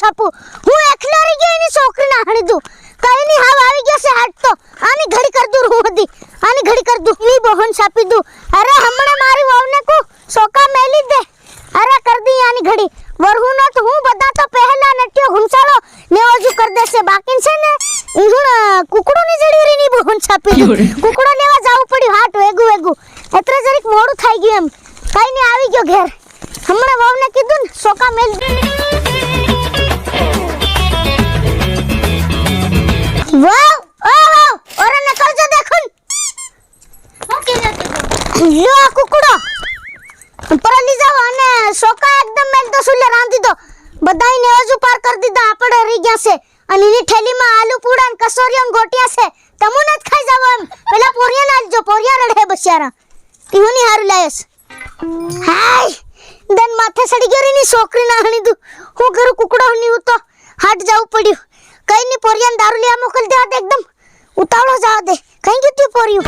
છાપુ હું એકલો રહી ગયો એની છોકરીના હણી દઉં કઈ ની હાવ આવી ગયો છે હાટ તો આની ઘડી કર દૂર હું હતી આની ઘડી કર દૂં ની બહન છાપી દઉં અરે હમણાં મારી વહુને કો સોકા મેલી દે અરે કર દી આની ઘડી વરહુનો તો હું બધા તો પહેલા નટ્યો ઘુમસાળો ને ઓજુ કર દેશે બાકી છે ને ઈહુણ કુકડો ની જડી રીની બહન છાપી દઉં કુકડો લેવા જાવું પડ્યું હાટ વેગુ એટલે જરીક મોડું થઈ ગયું એમ કઈ ની આવી ગયો ઘેર હમણાં વહુને કીધું ને સોકા મેલી વાવ વાવ ઓરે નકલ જો દેખુન ઓકે લો કુકડો પર લી જાવ અને સોકા એકદમ મેલ દો સુલે રાંધી દો બધાય ને ઓજુ પાર કરી દીધા આપણે રહી ગયા છે અને એની થેલીમાં આલુ પૂડા ને કસોરીઓ ને ગોટિયા છે તમુને જ ખાઈ જાવ એમ પેલા પોરિયા નાલજો પોરિયા રડે બસ્યારા તીહોની હારું લાયસ હાય દન માથે સડી ગયો ની છોકરી ના હણી દુ હું ઘર કુકડો હણી હું તો હાટ જાવું પડ્યું કઈ ની પોરિયાને દારૂ લેવા મોકલ દે એકદમ ઉતાવળો જાવ દે કઈ ગયું તું પોરિયું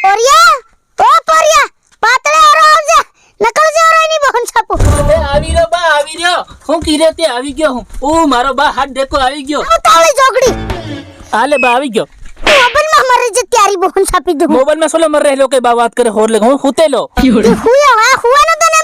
પોરિયા ઓ પોરિયા પાતળે ઓરો આવજે નકલ જે ઓરો ની બહન છાપો એ આવી રહ્યો બા આવી રહ્યો હું કીરે તે આવી ગયો હું ઓ મારો બા હાથ દેખો આવી ગયો ઉતાવળી જોગડી હાલે બા આવી ગયો મોબાઈલ માં મરે જે ત્યારી બહન છાપી દઉં મોબાઈલ में सोलो मर रहे लो के बा बात करे होर ले હું હુતેલો હુયા હુવાનો તો ને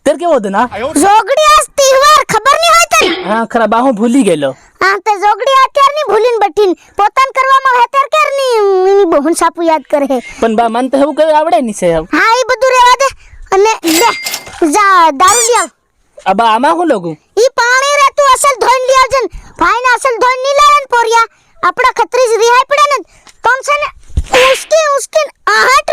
તેર કેવો દના જોગડી આજ તહેવાર ખબર ની હોય તને હા ખરા બા હું ભૂલી ગયેલો હા તે જોગડી અત્યાર ની ભૂલીન બટીન પોતાન કરવામાં હેતર કેર ની એની બહન છાપુ યાદ કરે પણ બા મન તો એવું કઈ આવડે ની છે હા એ બધું રેવા દે અને લે જા દારૂ લ્યાવ અબા આમાં હું લોગું ઈ પાણી રે તું અસલ ધોઈ લ્યાવ જન ભાઈ ને અસલ ધોઈ ની લાયન પોરિયા આપડા ખતરી જ રિહાઈ પડે ને તમ છે ને ઉસકે આહટ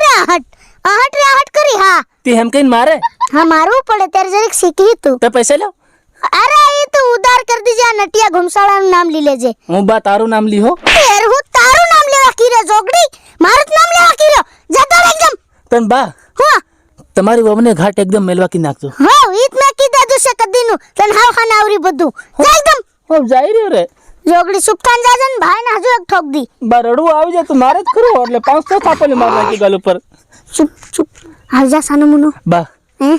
કરી હા તે હમ કઈ મારે હા મારવું પડે ત્યારે જરીક શીખી તું તો પૈસા લો અરે એ તો ઉધાર कर दीजिए नटिया घुमसाड़ा નું નામ લી લેજે હું બા તારું નામ લી હો તેર હું તારું નામ લેવા કીરે જોગડી મારું નામ લેવા કીરો જતો એકદમ પણ બા હા તમારી વહુને ઘાટ એકદમ મેલવા કી નાખજો હા ઈત મે કીધા દુસે કદીનું તન હાવ ખાના આવરી બધું જા એકદમ હો જાઈ રહ્યો રે જોગડી સુપકાન જાજન ભાઈ ને હજુ એક ઠોક દી બા રડવું આવી જાય તો મારે જ કરું એટલે 500 થાપલે માર નાખી ગાલ ઉપર ચુપ હાલ જા સાનો મુનો બા હે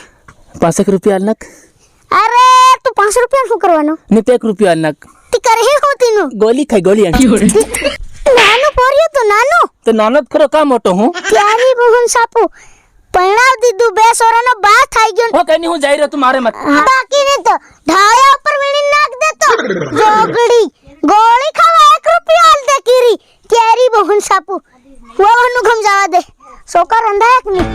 5 રૂપિયા નાખ અરે તું 5 રૂપિયા શું કરવાનો ને 1 રૂપિયા નાખ તી કરે હે હોતીનું ગોલી ખાઈ ગોલી નાનું પોરિયો તો નાનું તો નાનો જ ખરો કા મોટો હું ત્યારી બહન સાપુ પરણાવ દીધું બે સોરાનો બા થઈ ગયો હો કઈ નહીં હું જઈ રહ્યો તું મારે મત બાકી ને તો ઢાળિયા ઉપર વીણી નાખ દેતો જોગડી ગોળી ખાવા 1 રૂપિયા આલ દે કીરી ત્યારી બહન સાપુ વહનું ઘમ જવા દે સોકા રંધાય કે ની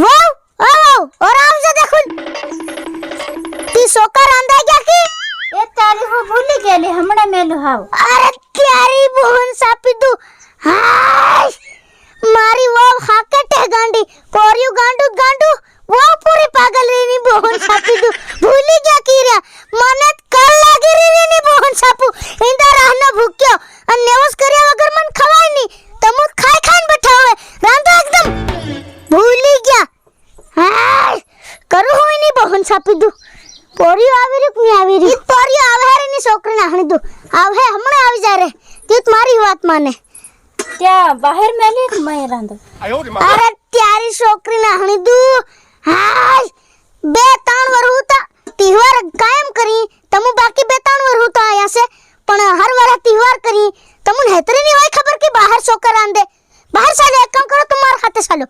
વાવ વાવ ઓર આવજે દેખુન તી સોકા રંધાય ગયા કી એ તારી હું ભૂલી ગયેલી હમણાં મેલું હાવ અરે ત્યારી બહન સાપી તું હાય મારી વાવ હાકેટે ગાંડી પોરિયું ગાંડું વાવ પૂરી પાગલ રેની બહન સાપી તું ભૂલી ગયા કીર્યા મને કલ લાગી રેની બહન સાપુ ઇંદા રાહનો ભૂક્યો અને નેવસ કર્યા વગર મન ખવાય ની તમુ ખાઈ બઠાવે રાંધો એકદમ ભૂલી ગયા હાય કરું હું ની બહન સાપી તું પોરિયું આવી રૂક ની આવી રી પોરિયું આવે રેની છોકરીને હણી દઉં આવે હમણાં આવી જાય રે તીત મારી વાત માને ત્યાં બહાર મેલી કે મેં રાંધો અરે ત્યારી છોકરીને હણી દુ હાય 2-3 વર હુતા તહેવાર કાયમ કરી તમુ બાકી 2-3 વર હુતા આયા છે પણ હર વાર તહેવાર કરી તમુ હેતરી ની હોય ખબર કે બહાર છોકરા રાંધે બહાર ચાલે એક કામ કરો તમાર ખાતે ચાલો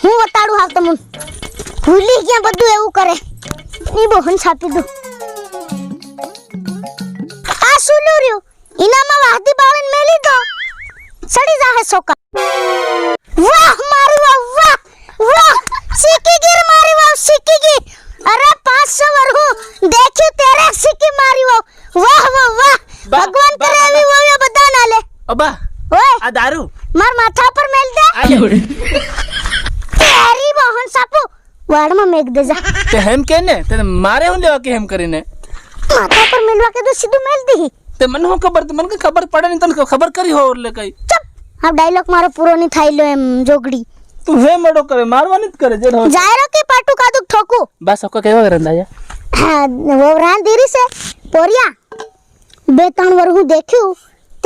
હું વતાડું હાવ તમુ ભૂલી ગયા બધું એવું કરે ની બહન છાપી દઉં આ સુલું રહ્યું ઇનામાં વાહદી બાળન મેલી દો સડી જાહે સોકા વાહ મારી વાહ सीखी गिर मारी वाह सीखी गिर अरे 500 वर हूं देखियो तेरे सीखी मारी वाह भगवान करे भी वो ये बता ना ले અબા ओए આ દારૂ मार माथा पर मेल दे तेरी बहन सापू वाड़ में मेक दे जा તે હેમ કે ને તે મારે હું લેવા કે હેમ કરીને माथा पर मेलवा के तो सीधू मेल दी તે મને હું ખબર મને કઈ ખબર પડે નહીં તને ખબર કરી હો એટલે કઈ चुप अब डायलॉग मारो पूरो नहीं थाई लो एम जोगड़ी તું હે મડો કરે મારવાની જ કરે જે રહો जायरो के पाटू का दुख ठोकू બસ ઓકે કેવા રંદાયા वो रान दीरी से पोरिया 2-3 वर हूं देख्યું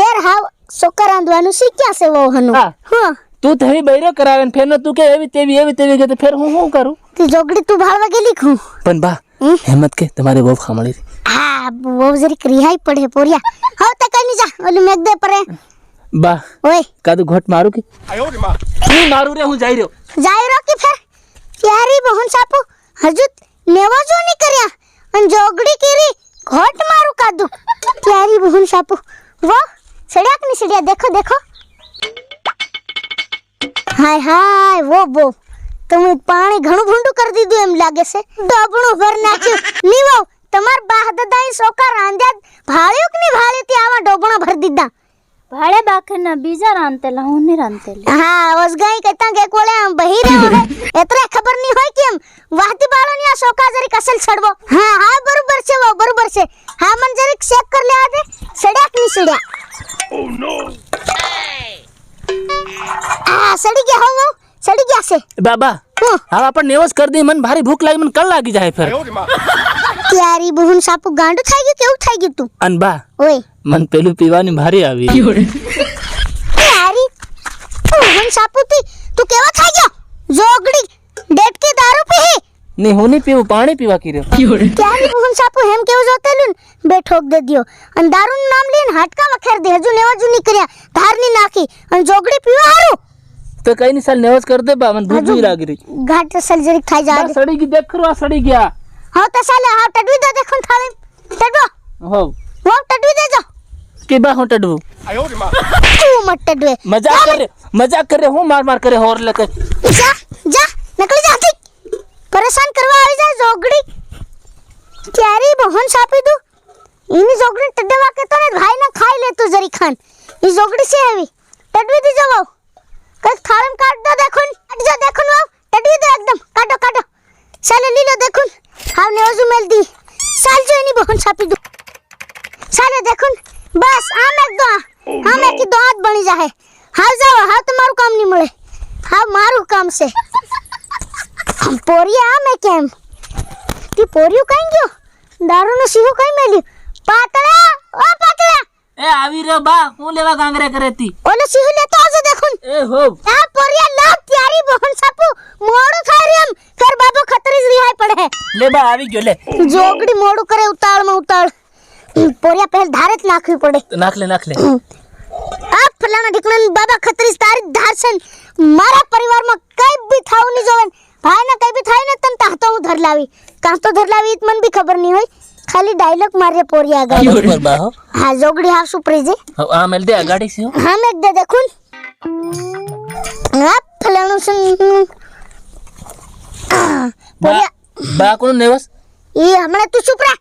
तेर हाव सोकर रांधવાનું શીખ્યા છે वो હनु હા. હા તું તો એવી બૈરો કરાવે ને ફેર તું કે એવી તેવી કે ફેર હું કરું તી જોગડી તું ભાળવા ગેલી ખું પણ બા હેમત કે તમારી બહુ ખામળી હા બહુ જરીક રિહાઈ પડે પોરિયા હવે તો કઈ નહીં જા ઓલું મેઘ દે પરે બા ઓય કાદુ ઘોટ મારું કે હું મારું રે હું જઈ રહ્યો જાય રો કે ફેર પ્યારી બહન સાપુ હજુ નેવાજો નહીં કર્યા અને જોગડી કેરી ઘોટ મારું કાદુ પ્યારી બહન સાપુ વો સડ્યાક ની સડ્યા દેખો દેખો હાય હાય વો તમે પાણી ઘણું ભૂંડું કરી દીધું એમ લાગે છે ડબણું ભર નાખ્યું નીવો તમાર બાહ દદાઈ સોકા રાંધ્યા ભાળ્યું કે નહીં ભાળ્યું તે આવા ડબણો ભર દીધા ભાડે બાકરના બીજા રાંધેલા હું નહીં રાંધેલી હા ઓસગાઈ કહેતા કે કોલે આમ બહી રહ્યો હે એતરે ખબર નહીં હોય કેમ વાહતી બાળોની આ સોકા જરી કસલ છડવો હા બરોબર છે વો બરોબર છે હા મન જરી ચેક કર લે આદે સડ્યાક ની સડ્યા ઓ નો આ સડી ગયા હો સડી ગયા છે બાબા હું હવે આપણ નેવસ કરી દે મને ભારી ભૂખ લાગી મને કલ લાગી જાય ફેર પ્યારી બહન સાપુ ગાંડું થઈ ગયું કેવું થઈ ગયું તું અન બા ઓય મને પેલું પીવાની ભારી આવી પ્યારી બહન સાપુ તું કેવો થઈ ગયો જોગડી ડેટ કે દારૂ પી નહીં હું નહીં પીવું પાણી પીવા કી રહ્યો પ્યારી બહન સાપુ હેમ કેવું જોતેલું બે ઠોક દે દિયો અને દારૂનું નામ લઈને હાટકા વખેર દે હજુ નેવાજુ ની કર્યા ધારની નાખી અને જોગડી પીવા હારું તો કઈ નહીં સાલ નેવસ કર દે બા મને ભૂખ નહીં લાગી રહી ઘાટ સર્જરી ખાઈ જા બા સડી ગઈ દેખ ખરો આ સડી ગયા હા તો સાલે હા ટડવી દે દેખું થાળી ટડવો હો વો ટડવી દેજો કે બા હું ટડવું તું મત ટડવે મજાક કરે હું માર કરે હોર લેકે જા નીકળી જા તી પરેશાન કરવા આવી જાય જોગડી ક્યારી બહન સાપી દઉં એની જોગડી ટડવા કે તો ને ભાઈ ના ખાઈ લે તું જરી ખાન એ જોગડી છે એવી ટડવી દીજો વાવ કઈ થાળમ કાઢ દો દેખુન વાવ ટડવી દો એકદમ કાઢો સાલે લીલો દેખુન હાવ ને ઓજુ મેલ દી સાલ જો એની બહન સાપી દઉં સાલે દેખુન બસ આમ એક દો આમ એક દો હાથ બની જાહે હાવ જાવ હાવ તમારું કામ નહીં મળે હાવ મારું કામ છે પોરિયા આમે કેમ તી પોરિયું કઈ ગયો દારૂનો સીહો કઈ મેલ્યું પાતળા એ આવી રહ્યો બા હું લેવા ગાંગરે કરેતી ઓલો સીહો લેતો આવજો દેખુન એ હો આ પોરિયા લાગ ત્યારી બહન સાપુ મોડું થાય રે એમ ફેર બાબો ખતરી જ રિહાઈ પડે લે બા આવી ગયો લે જોગડી મોડું કરે ઉતાળમાં ઉતાળ પોરિયા પહેલ ધારે જ નાખવી પડે નાખ લે આ ફલાણા ઢીકણાની બાબા ખતરી તારી ધાર છે મારા પરિવારમાં કઈ બી થાવ નહીં જોવે ભાઈને કઈ બી થાય ને તને તાતો હું ધર લાવી કાં તો ધર લાવી મને બી ખબર નહીં હોય ખાલી ડાયલોગ મારે પોરિયા આગળ બરોબર બા હો હા જોગડી હાવ સુપરી જે આ મેલ દે ગાડી છે હા મેં દે દેખુન આ ફલાણું છે બા કોણ નેવસ એ હમણાં તું ચૂપ રહે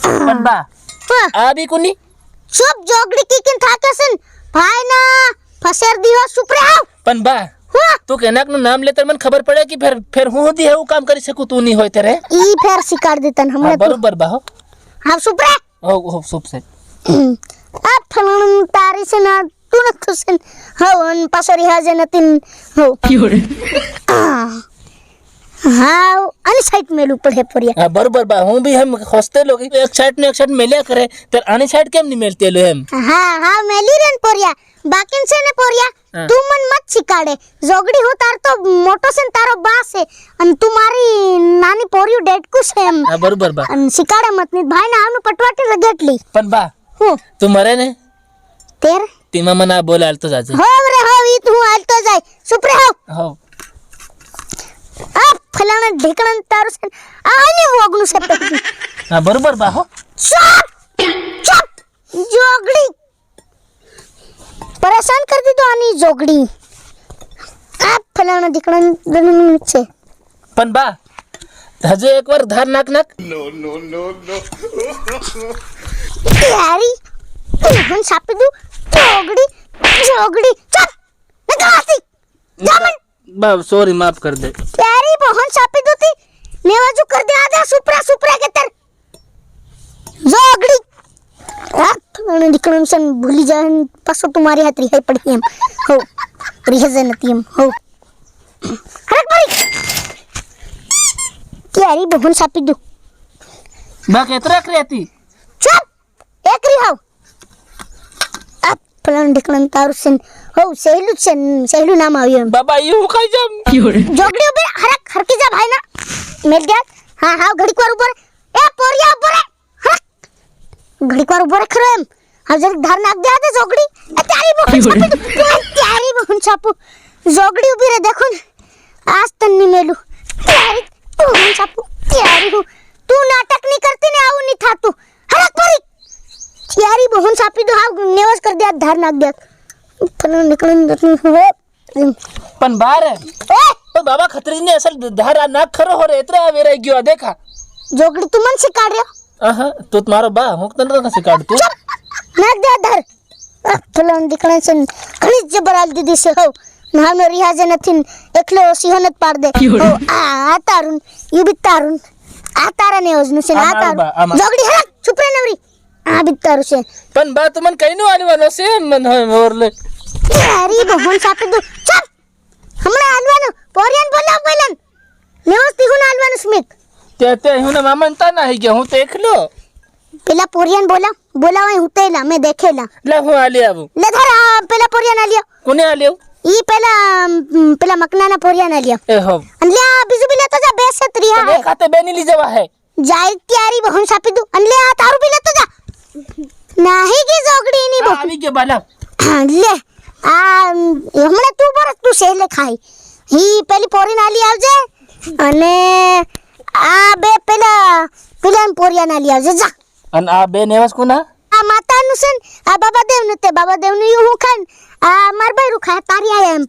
પણ બા હા આ બી કોની ચૂપ જોગડી કીકીન થાકે છે ભાઈ ના ફસેર દિવસ ચૂપ રહે પણ બા તું કેનાક નું નામ લેતર મને ખબર પડે કે ફેર હું હોદી એવું કામ કરી શકું તું નહીં હોય ત્યારે ઈ ફેર શિકાર દેતન હમણાં બરોબર બા હો હા ચૂપ રહે હો સુપ છે આ ફલાણું તારી છે ના તું ન ખુશન હો અન પાસરી હાજે નતીન હો હા આની સાઈડ મેલું પડે પોરિયા હા બરોબર બા હું બી એમ હોસ્તે લોગ એક સાઈડ મેલ્યા કરે તો આની સાઈડ કેમ નહીં મેલતી લો એમ હા મેલી રેન પોરિયા બાકીન છે ને પોરિયા તું મન મત શીખાડે જોગડી હું તાર તો મોટો છે ને તારો બા છે અને તું મારી નાની પોરિયું ડેટકુ છે એમ હા બરોબર બા અને શીખાડે મત ની ભાઈ ના આવનું પટવાટી રગેટલી પણ બા હું તું મરે ને તેર તેમાં મને આ બોલ હાલતો જાજે હોવ રે હોવ ઈ તું હાલતો જાય સુપરે હોવ હો આ ફલાણા ઢીકણા તારું છે આની વોગનું છે પેટનું હા બરોબર બા હો ચપ જોગડી પરેશાન કરી દીધો આની જોગડી આ ફલાણા ઢીકણા છે પણ બા હજુ એકવાર ધાર નાક યારી હું સાપી દઉં જોગડી ચપ નકાતી જામન બા સોરી માફ कर दे યારી બહન સાપી દઉતી નેવાજુ કર દે આદા સુપરા કે તર જોગડી અને દીકરાનું સન ભૂલી જાય પાછો તમારી હાથ રિહાઈ પડી એમ હો રિહાઈ નથી એમ હો હરક પડી ક્યારી બહન સાપી દઉં બા કેતરા રહેતી ચપ એક રિહાવ આ ફલાણ દીકરાનું તારું સન હો સહેલું નામ આવ્યું એમ બાબા એવું ખાઈ જામ જોગડી ઉભી હરકી જા ભાઈ ના મેલ ગયા હા હા ઘડીક વાર ઉભો રે એ પોરિયા ઉભો રે હા ઘડીક વાર ઉભો રે ખરો એમ હા જરીક ધાર નાખ દે આ જોગડી એ તારી બહુ છાપુ જોગડી ઉભી રે દેખો ને આજ તન્ની મેલું તારી બહુ છાપુ તારી હું તું નાટક નહીં કરતી ને આવું નહીં થાતું હરક પરી તારી બહુ છાપી દો હા નેવસ कर दे ધાર નાખ દે પણ નીકળન હે पण बार है ए तो बाबा खतरी ने असल धारा नाक खरो हो रे इतना वेरा गयो देखा जोगड़ी तू मन से काढ રહ્યો आहा तो तुम्हारो बा હું તને કસે કાઢ તું નાખ દે ધાર ફલન દીકરા છે ઘણી જબરાલ દીદી છે હો નાનો રિયાજ નથી એકલો સિંહનત પાડ દે હો આ તારુન ઈ બી તારુન આ તારા ને ઓજનું છે આ તારું જોગડી હે ચૂપ રે નવરી આ બી તારું છે पण बा तू मन कहीं नहीं वालो से मन है मोर ले તારી બહન સાપી દો ચાલ હમણાં હાલવાનું પોરિયન બોલાવ પહેલા વ્યવસ્થિત હું હાલવાનું સ્મિત તે હું મામનતા ના હી ગયા હું તો એકલો પેલા પોરિયન બોલાવાય હુતેલા મે દેખેલા લે હું આલી આવું લે ધર પેલા પોરિયન આલ્યો કોને આલ્યો ઈ પેલા મકનાના પોરિયન આલ્યો એ હો અને લે બીજું બી લેતો જા બે સત્રિયા બે ખાતે બેની લી જવા હે જાય ત્યારી બહન સાપી દો અને લે આ તારું બી લેતો જા નહીં કે જોગડી ની બહુ આવી ગયો બાલા લે આ હમણાં તું બરસ તું સેલે ખાઈ હી પેલી પોરી નાલી આવજે અને આ બે પેલા પોરિયા નાલી આવજે જા અને આ બે નેવસ કોના આ માતાનું છે ને આ બાબા દેવનું તે બાબા દેવનું હું ખાન આ માર ભાઈ રૂખા તારી આયા એમ